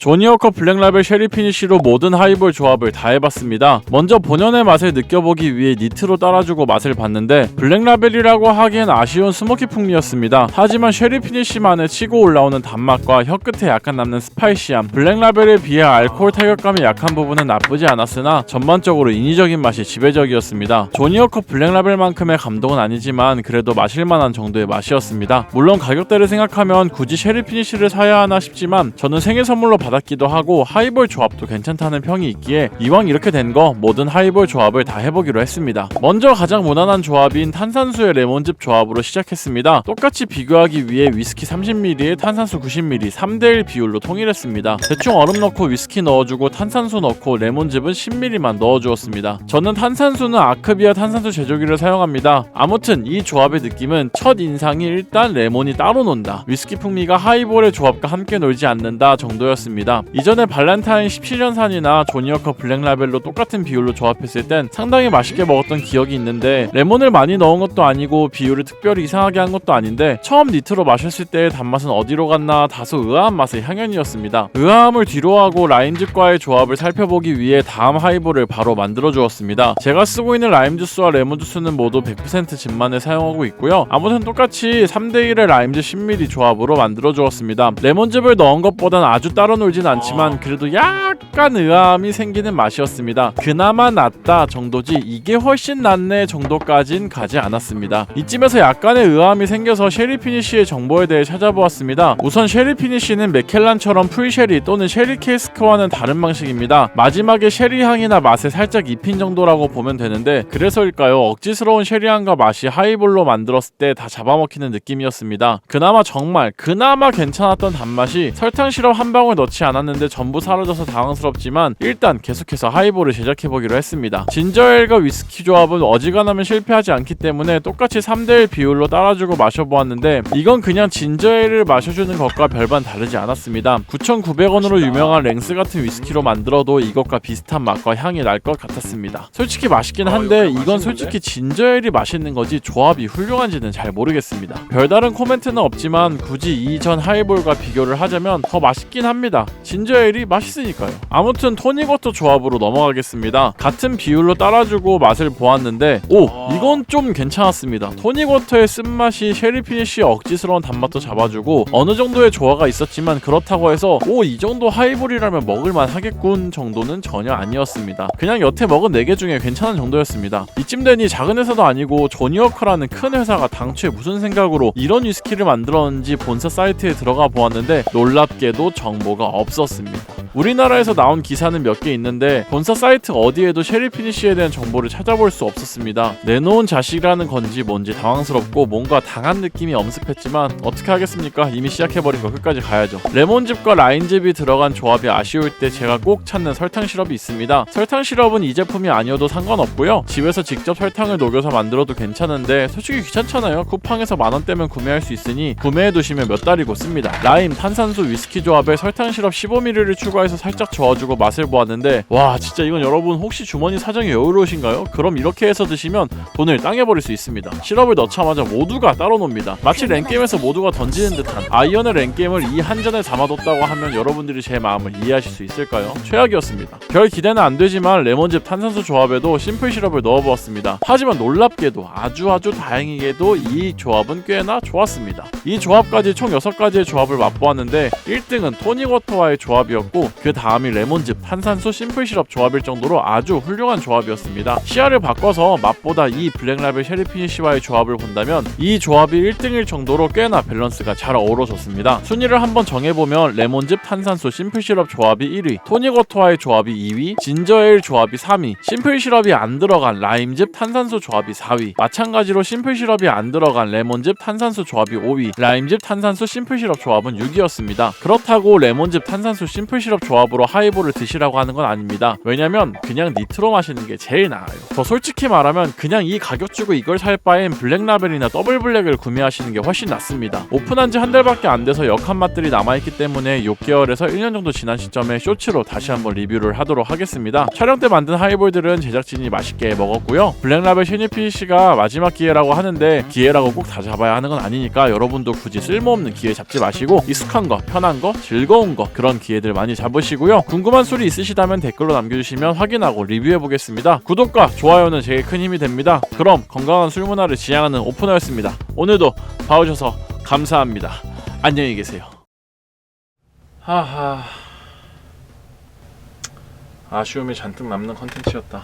조니워커 블랙라벨 쉐리 피니쉬로 모든 하이볼 조합을 다 해봤습니다. 먼저 본연의 맛을 느껴보기 위해 니트로 따라주고 맛을 봤는데 블랙라벨이라고 하기엔 아쉬운 스모키 풍미였습니다. 하지만 쉐리 피니쉬만의 치고 올라오는 단맛과 혀끝에 약간 남는 스파이시함, 블랙라벨에 비해 알코올 타격감이 약한 부분은 나쁘지 않았으나 전반적으로 인위적인 맛이 지배적이었습니다. 조니워커 블랙라벨만큼의 감동은 아니지만 그래도 마실만한 정도의 맛이었습니다. 물론 가격대를 생각하면 굳이 쉐리 피니쉬를 사야 하나 싶지만 저는 생일 선물로 받았기도 하고 하이볼 조합도 괜찮다는 평이 있기에 이왕 이렇게 된 거 모든 하이볼 조합을 다 해보기로 했습니다. 먼저 가장 무난한 조합인 탄산수의 레몬즙 조합으로 시작했습니다. 똑같이 비교하기 위해 위스키 30ml에 탄산수 90ml 3대1 비율로 통일했습니다. 대충 얼음 넣고 위스키 넣어주고 탄산수 넣고 레몬즙은 10ml만 넣어주었습니다. 저는 탄산수는 아크비아 탄산수 제조기를 사용합니다. 아무튼 이 조합의 느낌은 첫 인상이 일단 레몬이 따로 논다, 위스키 풍미가 하이볼의 조합과 함께 놀지 않는다 정도였습니다. 이전에 발렌타인 17년산이나 조니워커 블랙라벨로 똑같은 비율로 조합했을 땐 상당히 맛있게 먹었던 기억이 있는데 레몬을 많이 넣은 것도 아니고 비율을 특별히 이상하게 한 것도 아닌데 처음 니트로 마셨을 때의 단맛은 어디로 갔나 다소 의아한 맛의 향연이었습니다. 의아함을 뒤로하고 라임즙과의 조합을 살펴보기 위해 다음 하이볼을 바로 만들어 주었습니다. 제가 쓰고 있는 라임주스와 레몬주스는 모두 100% 즙만을 사용하고 있고요. 아무튼 똑같이 3대1의 라임즙 10ml 조합으로 만들어 주었습니다. 레몬즙을 넣은 것보단 아주 따로 놀진 않지만 그래도 약간 의아함이 생기는 맛이었습니다. 그나마 낫다 정도지 이게 훨씬 낫네 정도까진 가지 않았습니다. 이쯤에서 약간의 의아함이 생겨서 쉐리 피니쉬의 정보에 대해 찾아보았습니다. 우선 쉐리 피니쉬는 맥켈란처럼 풀쉐리 또는 쉐리 캐스크와는 다른 방식입니다. 마지막에 쉐리 향이나 맛에 살짝 입힌 정도라고 보면 되는데 그래서일까요? 억지스러운 쉐리 향과 맛이 하이볼로 만들었을 때 다 잡아먹히는 느낌이었습니다. 그나마 괜찮았던 단맛이 설탕 시럽 한 방울 넣지 않았는데 전부 사라져서 당황스럽지만 일단 계속해서 하이볼을 제작해보기로 했습니다. 진저에일과 위스키 조합은 어지간하면 실패하지 않기 때문에 똑같이 3대1 비율로 따라주고 마셔보았는데 이건 그냥 진저에일을 마셔주는 것과 별반 다르지 않았습니다. 9,900원으로 유명한 랭스 같은 위스키로 만들어도 이것과 비슷한 맛과 향이 날 것 같았습니다. 솔직히 맛있긴 한데 이건 솔직히 진저에일이 맛있는 거지 조합이 훌륭한지는 잘 모르겠습니다. 별다른 코멘트는 없지만 굳이 이전 하이볼과 비교를 하자면 더 맛있긴 합니다. 진저에일이 맛있으니까요. 아무튼 토닉워터 조합으로 넘어가겠습니다. 같은 비율로 따라주고 맛을 보았는데 이건 좀 괜찮았습니다. 토닉워터의 쓴맛이 쉐리 피니쉬의 억지스러운 단맛도 잡아주고 어느 정도의 조화가 있었지만 그렇다고 해서 이 정도 하이볼이라면 먹을만 하겠군 정도는 전혀 아니었습니다. 그냥 여태 먹은 4개 중에 괜찮은 정도였습니다. 이쯤 되니 작은 회사도 아니고 조니워커라는 큰 회사가 당초에 무슨 생각으로 이런 위스키를 만들었는지 본사 사이트에 들어가 보았는데 놀랍게도 정보가 없었습니다. 우리나라에서 나온 기사는 몇 개 있는데 본사 사이트 어디에도 쉐리 피니쉬에 대한 정보를 찾아볼 수 없었습니다. 내놓은 자식이라는 건지 뭔지 당황스럽고 뭔가 당한 느낌이 엄습했지만 어떻게 하겠습니까? 이미 시작해버린 거 끝까지 가야죠. 레몬즙과 라임즙이 들어간 조합이 아쉬울 때 제가 꼭 찾는 설탕 시럽이 있습니다. 설탕 시럽은 이 제품이 아니어도 상관없고요. 집에서 직접 설탕을 녹여서 만들어도 괜찮은데 솔직히 귀찮잖아요. 쿠팡에서 만원대면 구매할 수 있으니 구매해두시면 몇 달이고 씁니다. 라임, 탄산수, 위스키 조합에 설탕 시럽 15ml를 추가해서 살짝 저어주고 맛을 보았는데 와 진짜 이건 여러분 혹시 주머니 사정이 여유로우신가요? 그럼 이렇게 해서 드시면 돈을 땅에 버릴 수 있습니다. 시럽을 넣자마자 모두가 따로 놉니다. 마치 랭게임에서 모두가 던지는 듯한 아이언의 랭게임을 이 한 잔에 담아뒀다고 하면 여러분들이 제 마음을 이해하실 수 있을까요? 최악이었습니다. 별 기대는 안 되지만 레몬즙 탄산수 조합에도 심플 시럽을 넣어보았습니다. 하지만 놀랍게도 아주 다행이게도 이 조합은 꽤나 좋았습니다. 이 조합까지 총 6가지의 조합을 맛보았는데 1등은 토닉워터와의 조합이었고 그 다음이 레몬즙, 탄산수, 심플 시럽 조합일 정도로 아주 훌륭한 조합이었습니다. 시야를 바꿔서 맛보다 이 블랙라벨 쉐리 피니쉬와의 조합을 본다면 이 조합이 1등일 정도로 꽤나 밸런스가 잘 어우러졌습니다. 순위를 한번 정해보면 레몬즙, 탄산수, 심플 시럽 조합이 1위, 토닉워터와의 조합이 2위, 진저에일 조합이 3위, 심플 시럽이 안 들어간 라임즙, 탄산수 조합이 4위, 마찬가지로 심플 시럽이 안 들어간 레몬즙, 탄산수 조합이 5위, 라임즙, 탄산수, 심플 시럽 조합은 6위였습니다. 그렇다고 레몬즙, 탄산수, 심플 시럽 조합으로 하이볼을 드시라고 하는 건 아닙니다. 왜냐면 그냥 니트로 마시는 게 제일 나아요. 더 솔직히 말하면 그냥 이 가격 주고 이걸 살 바엔 블랙라벨이나 더블블랙을 구매하시는 게 훨씬 낫습니다. 오픈한 지 한 달밖에 안 돼서 역한 맛들이 남아있기 때문에 6개월에서 1년 정도 지난 시점에 쇼츠로 다시 한번 리뷰를 하도록 하겠습니다. 촬영 때 만든 하이볼들은 제작진이 맛있게 먹었고요. 블랙라벨 쉐리 피니쉬가 마지막 기회라고 하는데 기회라고 꼭 다 잡아야 하는 건 아니니까 여러분도 굳이 쓸모없는 기회 잡지 마시고 익숙한 거, 편한 거, 즐거운 거 그런 기회들 많이 잡으시고 잡으시고요. 궁금한 소리 있으시다면 댓글로 남겨주시면 확인하고 리뷰해보겠습니다. 구독과 좋아요는 제게 큰 힘이 됩니다. 그럼 건강한 술 문화를 지향하는 오프너였습니다. 오늘도 봐주셔서 감사합니다. 안녕히 계세요. 하하, 아쉬움이 잔뜩 남는 컨텐츠였다.